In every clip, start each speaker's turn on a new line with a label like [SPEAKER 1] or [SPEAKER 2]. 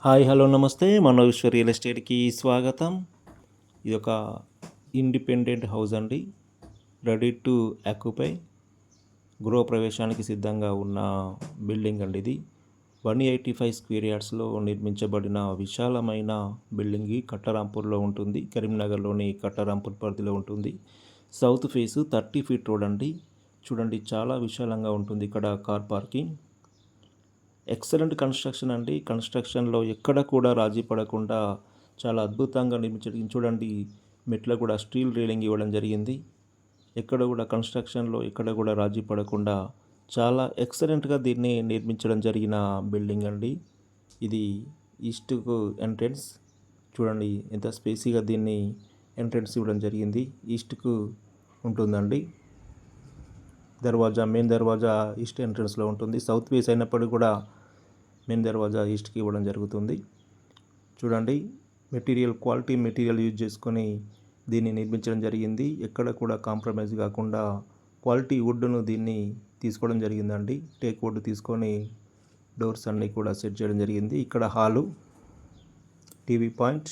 [SPEAKER 1] Hi hello నమస్తే మనోవిశ్వ real ఎస్టేట్కి స్వాగతం. ఇది ఒక ఇండిపెండెంట్ హౌస్ అండి, రెడీ టు ఆక్యుపై, గృహప్రవేశానికి సిద్ధంగా ఉన్న బిల్డింగ్ అండి. ఇది 185 స్క్వేర్ యార్డ్స్లో నిర్మించబడిన విశాలమైన బిల్డింగ్. కట్టరాంపూర్లో ఉంటుంది, కరీంనగర్లోని కట్టరాంపూర్ పరిధిలో ఉంటుంది. సౌత్ ఫేసు 30 ఫీట్ రోడ్ అండి. చూడండి, చాలా విశాలంగా ఉంటుంది. ఇక్కడ కార్ పార్కింగ్. ఎక్సలెంట్ కన్స్ట్రక్షన్ అండి. కన్స్ట్రక్షన్లో ఎక్కడ కూడా రాజీ పడకుండా చాలా అద్భుతంగా నిర్మించడం. చూడండి, మెట్ల కూడా స్టీల్ రైలింగ్ ఇవ్వడం జరిగింది. ఎక్కడ కూడా కన్స్ట్రక్షన్లో ఎక్కడ కూడా రాజీ పడకుండా చాలా ఎక్సలెంట్గా దీన్ని నిర్మించడం జరిగిన బిల్డింగ్ అండి. ఇది ఈస్ట్కు ఎంట్రన్స్. చూడండి ఎంత స్పేసీగా దీన్ని ఎంట్రన్స్ ఇవ్వడం జరిగింది. ఈస్ట్కు ఉంటుందండి దర్వాజా. మెయిన్ దర్వాజా ఈస్ట్ ఎంట్రన్స్లో ఉంటుంది. సౌత్ ఫేస్ అయినప్పటికీ కూడా మెయిన్ దర్వాజా ఈస్ట్కి ఇవ్వడం జరుగుతుంది. చూడండి, క్వాలిటీ మెటీరియల్ యూజ్ చేసుకొని దీన్ని నిర్మించడం జరిగింది. ఎక్కడ కూడా కాంప్రమైజ్ కాకుండా క్వాలిటీ వుడ్ను దీన్ని తీసుకోవడం జరిగిందండి. టేక్ వుడ్ తీసుకొని డోర్స్ అన్నీ కూడా సెట్ చేయడం జరిగింది. ఇక్కడ హాలు, టీవీ పాయింట్,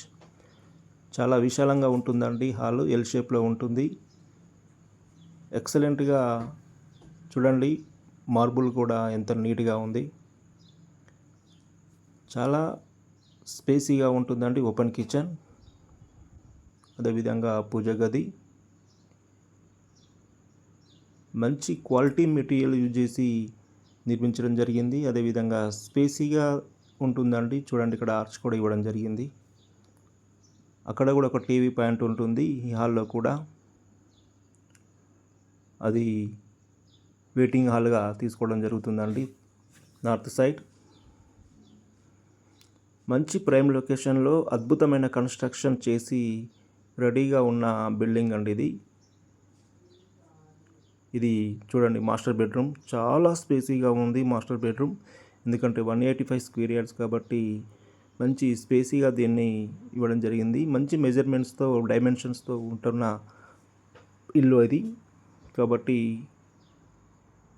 [SPEAKER 1] చాలా విశాలంగా ఉంటుందండి. హాలు ఎల్ షేప్లో ఉంటుంది. ఎక్సలెంట్గా చూడండి, మార్బుల్ కూడా ఎంత నీట్గా ఉంది. చాలా స్పేసీగా ఉంటుందండి. ఓపెన్ కిచెన్, అదేవిధంగా పూజ గది. మంచి క్వాలిటీ మెటీరియల్ యూజ్ చేసి నిర్మించడం జరిగింది. అదేవిధంగా స్పేసీగా ఉంటుందండి. చూడండి, ఇక్కడ ఆర్చ్ కూడా ఇవ్వడం జరిగింది. అక్కడ కూడా ఒక టీవీ పాయింట్ ఉంటుంది. ఈ హాల్లో కూడా అది వెయిటింగ్ హాల్గా తీసుకోవడం జరుగుతుందండి. నార్త్ సైడ్ మంచి ప్రైమ్ లొకేషన్లో అద్భుతమైన కన్స్ట్రక్షన్ చేసి రెడీగా ఉన్న బిల్డింగ్ అండి ఇది. ఇది చూడండి, మాస్టర్ బెడ్రూమ్. చాలా స్పేసీగా ఉంది మాస్టర్ బెడ్రూమ్. ఎందుకంటే 185 స్క్వేర్ యార్డ్స్ కాబట్టి మంచి స్పేసీగా దీన్ని ఇవ్వడం జరిగింది. మంచి మెజర్మెంట్స్తో, డైమెన్షన్స్తో ఉంటున్న ఇల్లు ఇది. కాబట్టి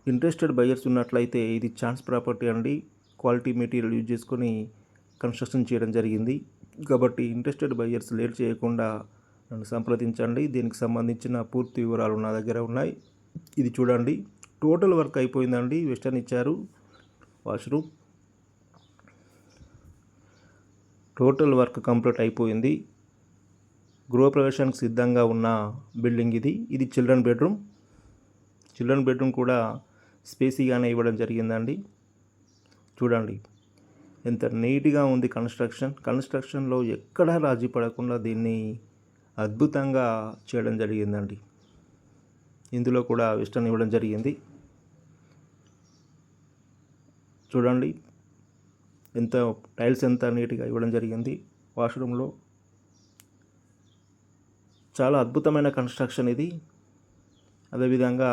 [SPEAKER 1] ఇంట్రెస్టెడ్ బయర్స్ ఉన్నట్లయితే ఇది ఛాన్స్ ప్రాపర్టీ అండి. క్వాలిటీ మెటీరియల్ యూజ్ చేసుకొని కన్స్ట్రక్షన్ చేయడం జరిగింది. కాబట్టి ఇంట్రెస్టెడ్ బయర్స్ లేట్ చేయకుండా నన్ను సంప్రదించండి. దీనికి సంబంధించిన పూర్తి వివరాలు నా దగ్గర ఉన్నాయి. ఇది చూడండి, టోటల్ వర్క్ అయిపోయిందండి. వెస్టర్న్ ఇచ్చారు, వాష్రూమ్, టోటల్ వర్క్ కంప్లీట్ అయిపోయింది. గృహప్రవేశానికి సిద్ధంగా ఉన్న బిల్డింగ్ ఇది. ఇది చిల్డ్రన్ బెడ్రూమ్ కూడా స్పేసీగానే ఇవ్వడం జరిగిందండి. చూడండి ఎంత నీట్గా ఉంది కన్స్ట్రక్షన్లో ఎక్కడా రాజీ పడకుండా దీన్ని అద్భుతంగా చేయడం జరిగిందండి. ఇందులో కూడా వెస్టర్న్ ఇవ్వడం జరిగింది. చూడండి, టైల్స్ ఎంత నీట్గా ఇవ్వడం జరిగింది. వాష్రూమ్లో చాలా అద్భుతమైన కన్స్ట్రక్షన్ ఇది. అదేవిధంగా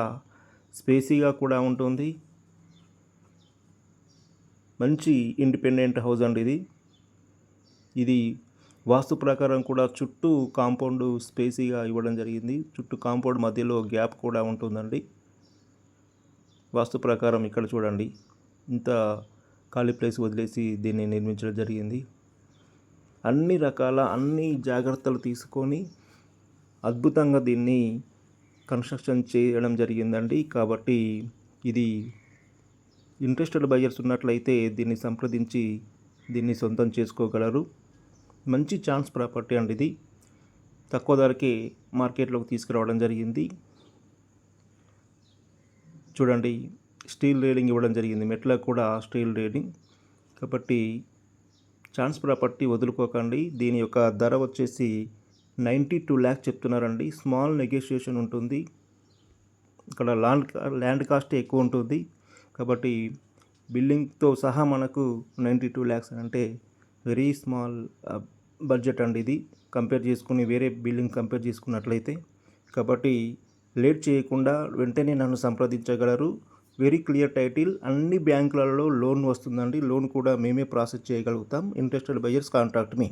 [SPEAKER 1] స్పేసీగా కూడా ఉంటుంది. మంచి ఇండిపెండెంట్ హౌస్ అండి ఇది. ఇది వాస్తు ప్రకారం కూడా చుట్టూ కాంపౌండ్ స్పేసీగా ఇవ్వడం జరిగింది. చుట్టూ కాంపౌండ్ మధ్యలో గ్యాప్ కూడా ఉంటుందండి. వాస్తు ప్రకారం ఇక్కడ చూడండి, ఇంత ఖాళీ ప్లేస్ వదిలేసి దీన్ని నిర్మించడం జరిగింది. అన్ని జాగ్రత్తలు తీసుకొని అద్భుతంగా దీన్ని కన్స్ట్రక్షన్ చేయడం జరిగిందండి. కాబట్టి ఇది ఇంట్రెస్టెడ్ బయర్స్ ఉన్నట్లయితే దీన్ని సంప్రదించి దీన్ని సొంతం చేసుకోగలరు. మంచి ఛాన్స్ ప్రాపర్టీ అండి ఇది. తక్కువ ధరకే మార్కెట్లోకి తీసుకురావడం జరిగింది. చూడండి, స్టీల్ రైలింగ్ ఇవ్వడం జరిగింది. మెట్లకు కూడా స్టీల్ రైలింగ్. కాబట్టి ఛాన్స్ ప్రాపర్టీ వదులుకోకండి. దీని యొక్క ధర వచ్చేసి 92 lakhs చెప్తున్నారండి. స్మాల్ నెగోషియేషన్ ఉంటుంది. ఇక్కడ ల్యాండ్ కాస్ట్ ఎక్కువ ఉంటుంది. కాబట్టి బిల్డింగ్తో సహా మనకు 92 lakhs అంటే వెరీ స్మాల్ బడ్జెట్ అండి ఇది, వేరే బిల్డింగ్ కంపేర్ చేసుకున్నట్లయితే. కాబట్టి లేట్ చేయకుండా వెంటనే నన్ను సంప్రదించగలరు. వెరీ క్లియర్ టైటిల్, అన్ని బ్యాంకులలో లోన్ వస్తుందండి. లోన్ కూడా మేమే ప్రాసెస్ చేయగలుగుతాం. Interested buyers contact me.